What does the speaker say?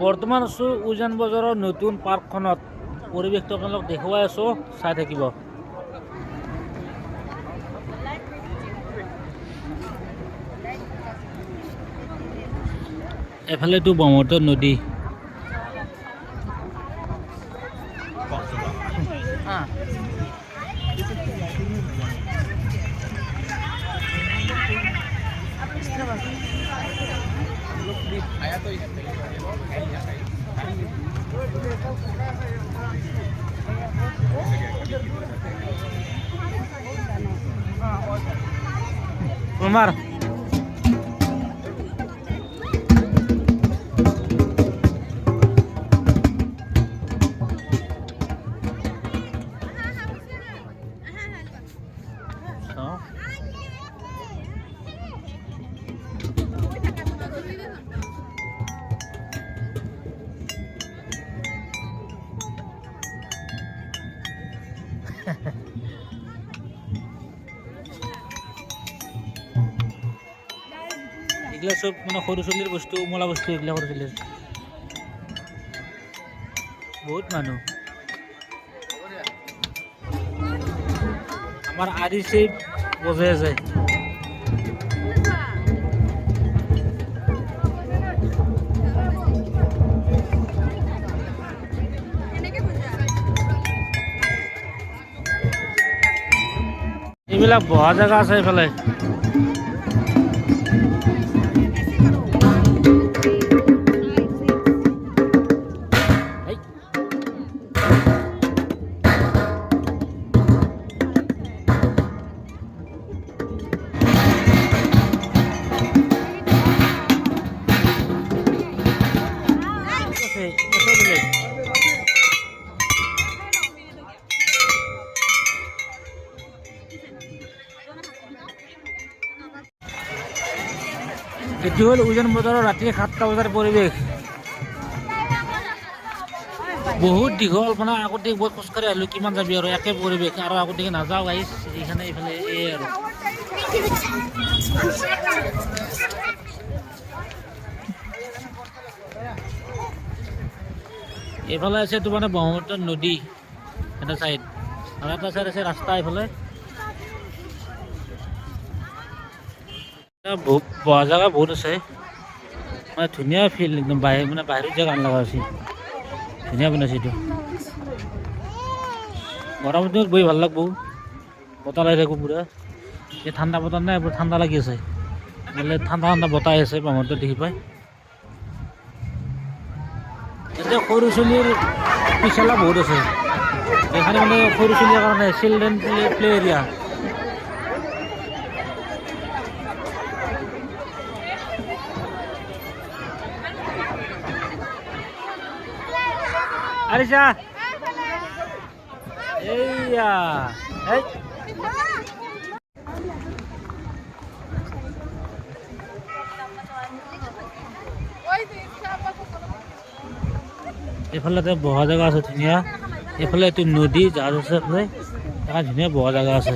বৰ্তমান আছো উজান বজাৰৰ নতুন পাৰ্কখনত পৰিৱেশটো আপোনালোক দেখুৱাই আছো চাই থাকিব এফালেটো ব্ৰহ্মপুত্ৰ নদী Umar এগুলা সব মানে সৰু চলিৰ বস্তু মলা বস্তু এগুলা সৰু চলিৰ বহুত মানুহ আমাৰ আৰি সেই বজাই আছে এইবিলাক বহা জায়গা আছে এইফালে এটি হল উজান বজাৰৰ ৰাতি 7টা বজাৰ পৰিৱেশ বহুত দীঘল মানে আগতে বহুত খোজকাঢ়ি আহিলো কিমান যাবি আৰু একে পৰিৱেশ আৰু আগতে নাযাওঁ গাইছ এইখানে এইফালে এই আৰু এইফালে আছে তো মানে ব্ৰহ্মপুত্ৰ নদী এটা সাইড আৰু এটা সাইড আছে ৰাস্তা এইফালে বহা জায়গা বহুত আছে মানে ধুনীয়া ফিল্ড একদম মানে বাহিৰত জেগা লগা আছে ধুনীয়া বনাইছে এইটো গৰমৰ দিনত বহি ভাল লাগব বতাহ লাগি থাকিব পুৰা এই ঠাণ্ডা বতাহ নাই পুৰা ঠাণ্ডা লাগি আছে বোলে ঠাণ্ডা ঠাণ্ডা বতাহ আছে ব্ৰহ্মপুত্ৰ দেখি পাই এতিয়া সৰু চলিৰ পিছলা বহুত আছে এখানে মানে সৰু চলিৰ কাৰণে children play area Arisha, iya, hey. এইফালে বহা জায়গা আছে ধুনীয়া এইফালে এইটো নদী জাহাজ আছে ধুনীয়া বহা জায়গা আছে